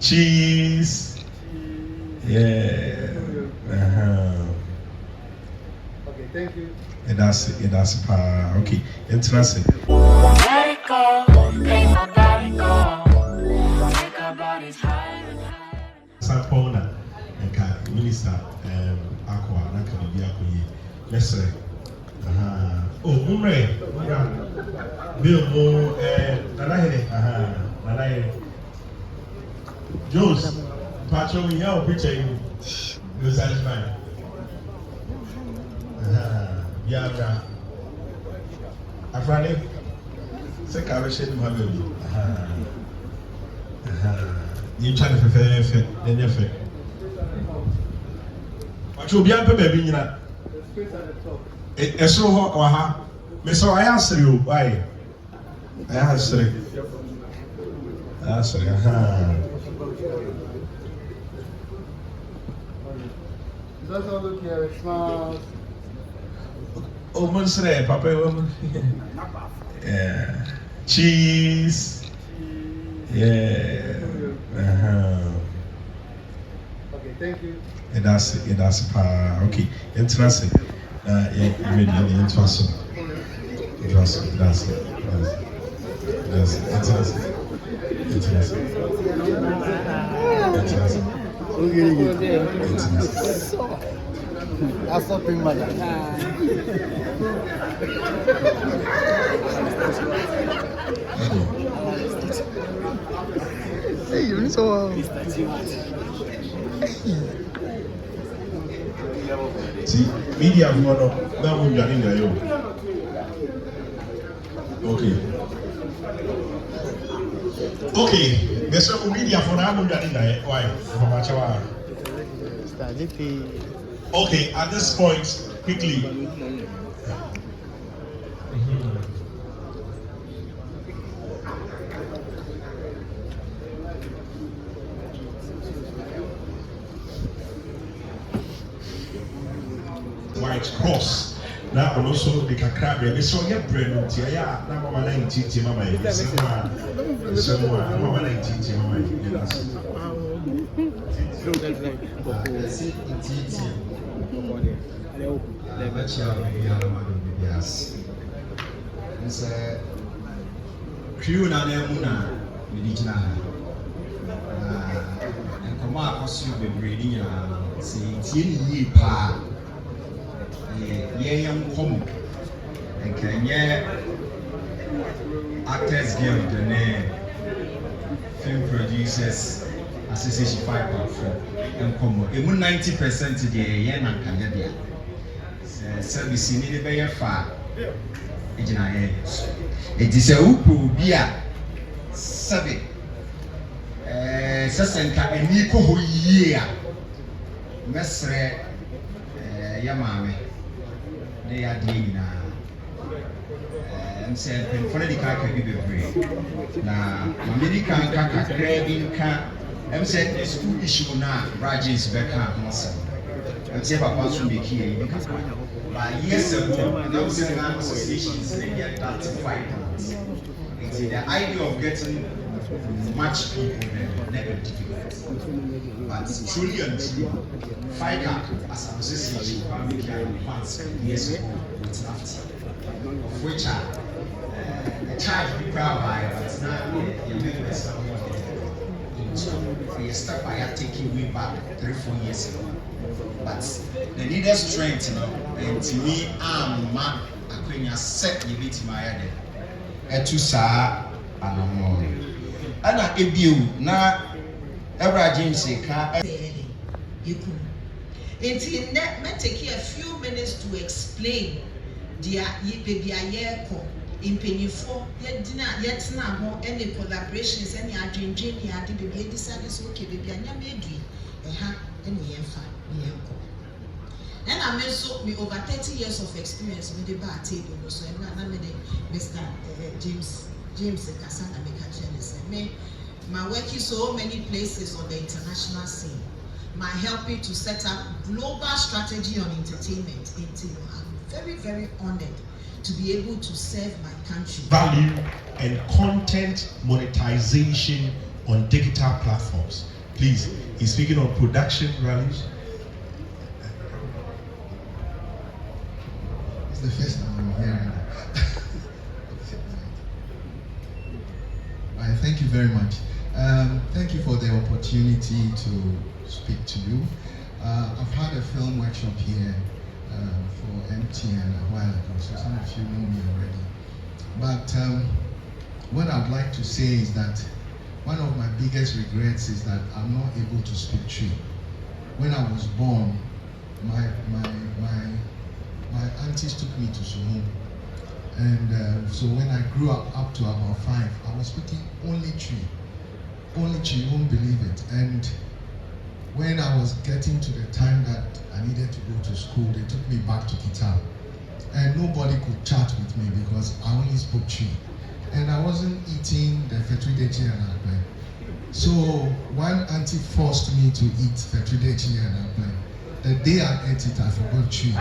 Cheese. Yeah. Okay, thank you. And that's pa. Okay, interesting. Let it go, make my body go. Make our bodies higher and higher. Sapona, Minister, Aqua, Nakani, let's say. Oh, Mumre, Bill, Nanahe, Jules, Pacho, we have a picture in the size man. Yeah, Afrani, say, Carrishan, my baby. You try to prepare then you fit. But you'll be up, baby, you know. It's so hot, Miss, I answer you, why? I answer it. That's it. Does not look here, smiles. Oh, Monsieur, Papa, yeah. Cheese. Yeah. Okay, thank you. And that's pa. Okay, interesting. Yeah, interesting. Interesting. That's interesting. Interesting. That's not being mad. Hey, you so see, media for no, that would be in there. Okay, there's some media for that would be in there. Why? Okay, at this point, quickly. White Cross. Now, also the Kakrabi, and so get bread, Tia, number 19, Mama, Mama 19, Mama. Actors Guild, the name, Film Producers Association 5.4, and Como. 90% of the yen and Canada. Service in the Bay of Far. It is a Upu Bia Sabi Sasenka and Nico Year Mesre Yamame. They are doing now. Said political can be brave. Now, American can craving can. I'm saying the school issue now, Rajin's back home. I'm saying about to make here. But years ago, those associations they get that 5 pounds. It's the idea of getting much people never difficult. But truly and truly, FICA as an association, we can advance years ago with nothing. Of which are charge be proud by but now your members are more so we start by taking way back 3-4 years ago. But the needed strength, and to me, I'm man, I set you bit my head. And to sa and more. And I give you now, every James you could. It's in that may take you a few minutes to explain the year in penny for yet dinner yet now any collaborations any adrenaline ya did be decided okay baby anya medui any and I mean so me over 30 years of experience with the bar table so and Mr. James Kasana me my work is so many places on the international scene my helping to set up global strategy on entertainment I'm very, very honored to be able to serve my country. Value and content monetization on digital platforms. Please, he's speaking on production values. It's the first time I'm hearing that. Right, thank you very much. Thank you for the opportunity to speak to you. I've had a film workshop here for MTN a while ago, so some of you know me already. But what I'd like to say is that one of my biggest regrets is that I'm not able to speak Twi. When I was born, my aunties took me to Sumo. And so when I grew up to about 5, I was speaking only Twi. Only Twi, you won't believe it. And when I was getting to the time that I needed to go to school, they took me back to Kita. And nobody could chat with me because I only spoke Twi. And I wasn't eating the Fetwidechi and Akbe. So one auntie forced me to eat Fetwidechi and Akbe. The day I ate it, I forgot Twi.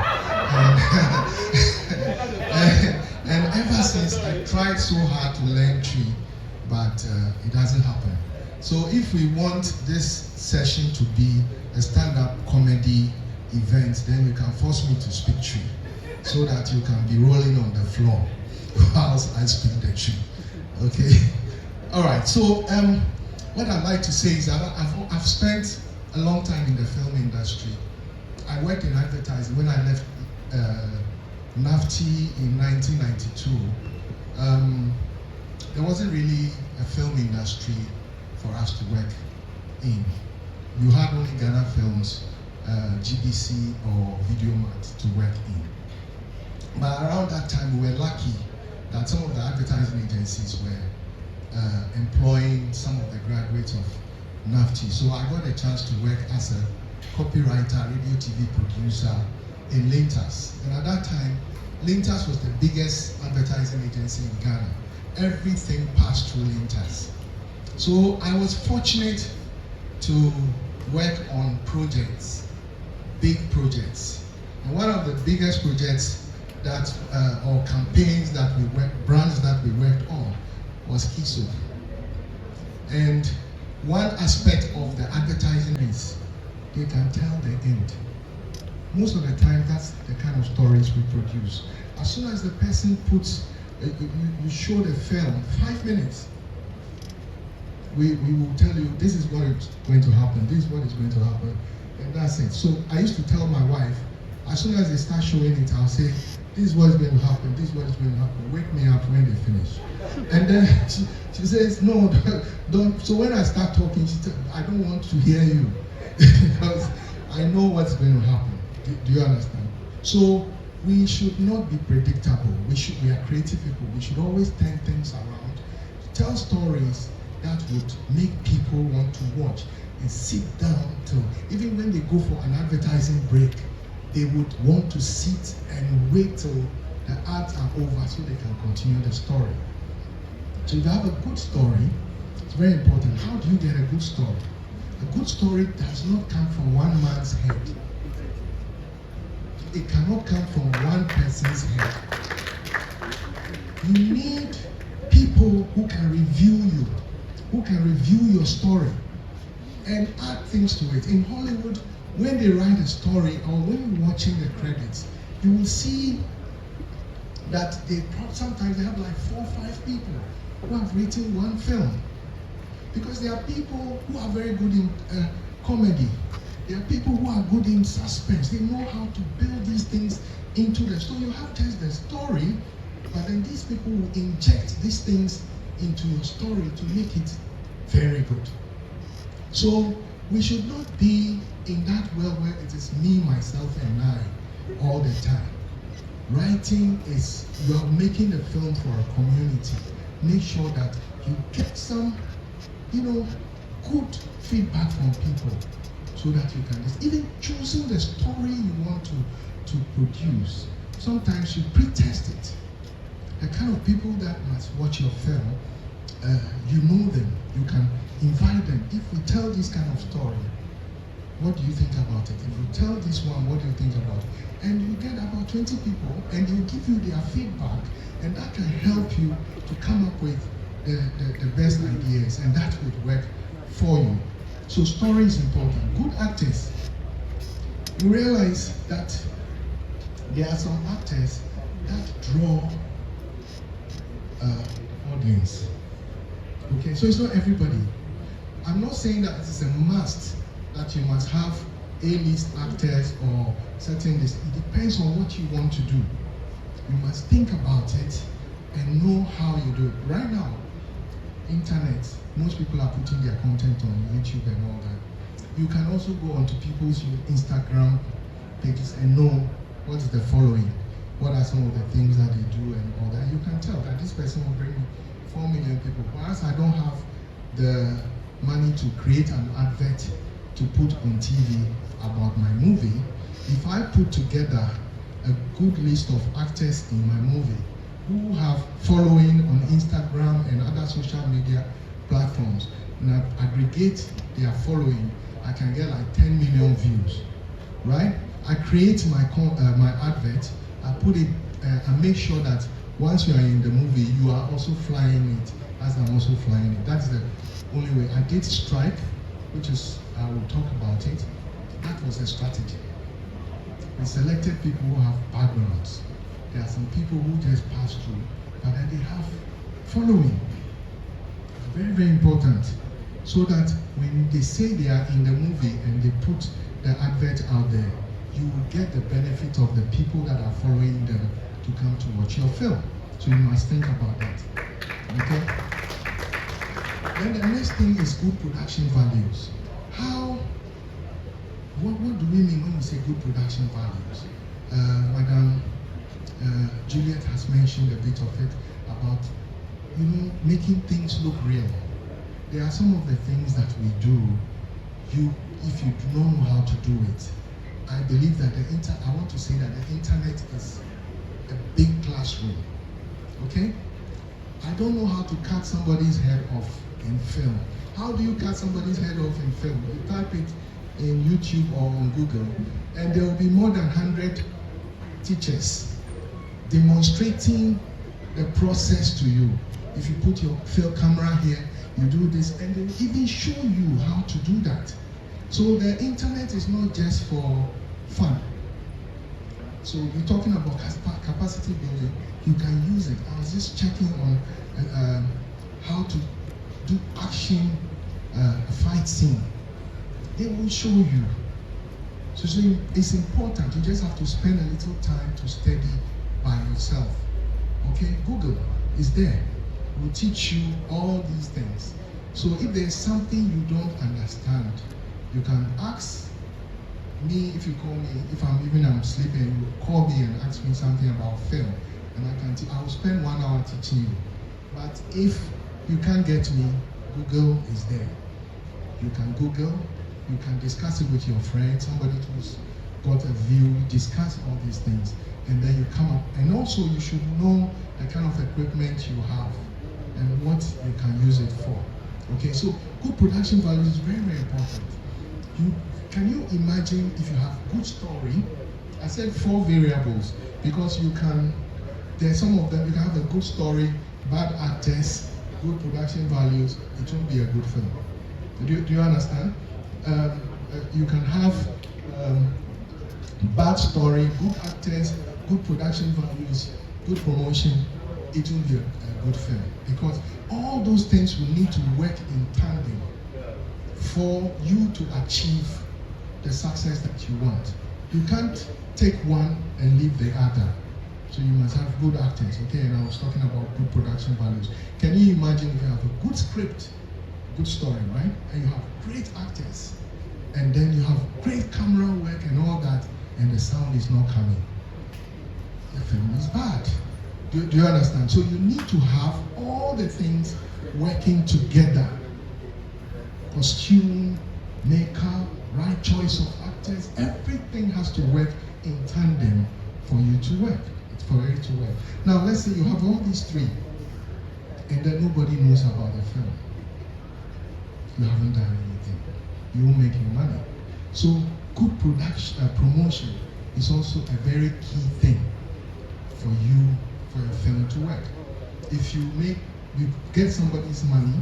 And ever since, I tried so hard to learn Twi, but it doesn't happen. So if we want this session to be a stand-up comedy event, then you can force me to speak Twi, so that you can be rolling on the floor whilst I speak the Twi. Okay? All right, so what I'd like to say is that I've spent a long time in the film industry. I worked in advertising. When I left NAFTI in 1992, there wasn't really a film industry for us to work in. You had only Ghana Films, GBC or Videomat to work in. But around that time, we were lucky that some of the advertising agencies were employing some of the graduates of NAFTI. So I got a chance to work as a copywriter, radio TV producer in Lintas. And at that time, Lintas was the biggest advertising agency in Ghana. Everything passed through Lintas. So I was fortunate to work on projects, big projects. And one of the biggest projects that, or campaigns that we worked, brands that we worked on was Kiso. And one aspect of the advertising is they can tell the end. Most of the time, that's the kind of stories we produce. As soon as the person puts, you show the film, 5 minutes, we will tell you, this is what is going to happen, this is what is going to happen, and that's it. So I used to tell my wife, as soon as they start showing it, I'll say, this is what is going to happen, this is what is going to happen, wake me up when they finish. And then she says, no, don't. So when I start talking, she says, I don't want to hear you, because I know what's going to happen. Do you understand? So we should not be predictable. We are creative people. We should always turn things around, tell stories that would make people want to watch and sit down till, even when they go for an advertising break, they would want to sit and wait till the ads are over so they can continue the story. So if you have a good story, it's very important. How do you get a good story? A good story does not come from one man's head. It cannot come from one person's head. You need people who can review you, who can review your story and add things to it. In Hollywood, when they write a story or when you're watching the credits, you will see that sometimes they have like 4 or 5 people who have written one film. Because there are people who are very good in comedy. There are people who are good in suspense. They know how to build these things into the story. You have just the story, but then these people will inject these things into your story to make it very good. So we should not be in that world where it is me, myself, and I all the time. Writing is, you are making a film for a community. Make sure that you get some, good feedback from people so that you can, even choosing the story you want to produce. Sometimes you pre-test it. The kind of people that must watch your film, you know them, you can invite them. If we tell this kind of story, what do you think about it? If you tell this one, what do you think about it? And you get about 20 people and they give you their feedback, and that can help you to come up with the best ideas, and that would work for you. So story is important. Good actors. You realize that there are some actors that draw audience. Okay, so it's not everybody. I'm not saying that it is a must that you must have A-list actors or certain list. It depends on what you want to do. You must think about it and know how you do it. Right now, internet, most people are putting their content on YouTube and all that. You can also go onto people's Instagram pages and know what is the following, what are some of the things that they do and all that. You can tell that this person will bring me 4 million people. Whereas I don't have the money to create an advert to put on TV about my movie. If I put together a good list of actors in my movie who have following on Instagram and other social media platforms, and I aggregate their following, I can get like 10 million views, right? I create my advert, I put it, I make sure that once you are in the movie, you are also flying it as I'm also flying it. That's the only way. I did strike, which is, I will talk about it. That was a strategy. We selected people who have backgrounds. There are some people who just pass through, but then they have following. Very, very important. So that when they say they are in the movie and they put the advert out there, you will get the benefit of the people that are following them to come to watch your film. So you must think about that. Okay? Then the next thing is good production values. What do we mean when we say good production values? Madam Juliet has mentioned a bit of it about, making things look real. There are some of the things that we do, if you do not know how to do it, I believe that I want to say that the internet is a big classroom, okay? I don't know how to cut somebody's head off in film. How do you cut somebody's head off in film? You type it in YouTube or on Google, and there will be more than 100 teachers demonstrating the process to you. If you put your film camera here, you do this, and they even show you how to do that. So the internet is not just for fun. So we're talking about capacity building. You can use it. I was just checking on how to do action, a fight scene. They will show you. So it's important. You just have to spend a little time to study by yourself. Okay, Google is there. It will teach you all these things. So if there's something you don't understand, you can ask me. If you call me, if I'm sleeping, you call me and ask me something about film, and I will spend 1 hour teaching you. But if you can't get me, Google is there. You can Google, you can discuss it with your friend, somebody who's got a view, discuss all these things, and then you come up. And also you should know the kind of equipment you have and what you can use it for. Okay, so good production value is very, very important. Can you imagine if you have good story? I said 4 variables because there's some of them, you can have a good story, bad actors, good production values, it won't be a good film. Do you understand? You can have bad story, good actors, good production values, good promotion, it won't be a good film. Because all those things will need to work in tandem for you to achieve the success that you want. You can't take one and leave the other. So you must have good actors, okay? And I was talking about good production values. Can you imagine if you have a good script, good story, right? And you have great actors, and then you have great camera work and all that, and the sound is not coming. The film is bad. Do you understand? So you need to have all the things working together. Costume, makeup, right choice of actors, everything has to work in tandem for you to work. It's for it to work. Now let's say you have all these 3, and then nobody knows about the film. You haven't done anything. You won't make any money. So good production, promotion is also a very key thing for your film to work. If you get somebody's money,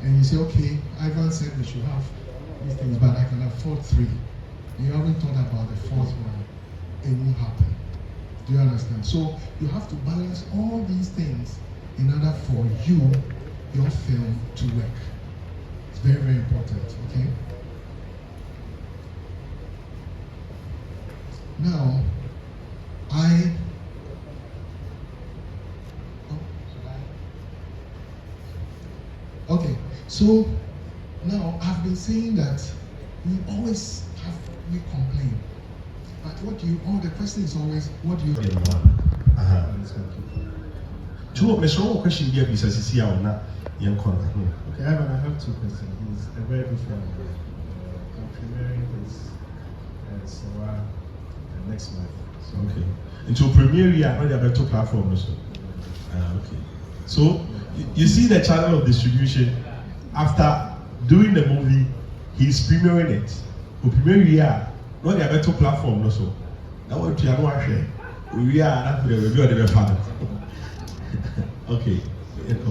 and you say, okay, Ivan said we should have these things, but I can afford 3. You haven't thought about the 4th one. It won't happen. Do you understand? So you have to balance all these things in order for your film to work. It's very, very important, okay? Now, okay, so now I've been saying that we always we complain. But the question is always, what do you do? Two, Mr. One question here because see how na young corner. Okay, Ivan, I have 2 questions. He's a very good friend. I'm premiering his Asamoah next month. So, Okay. Into premiere year, on the better platform also. Okay. So you see the channel of distribution. After doing the movie, he's premiering it. For premiere year, not the better platform also. Now what you are not share. We are not the review of the fan. Okay.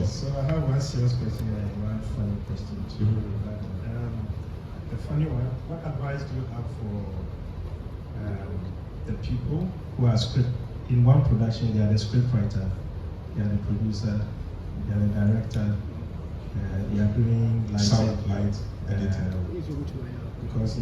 so I have one serious question and one funny question too. The funny one, what advice do you have for the people who are in one production? They are the scriptwriter, they are the producer, they are the director, they are doing Sound, light, editing. because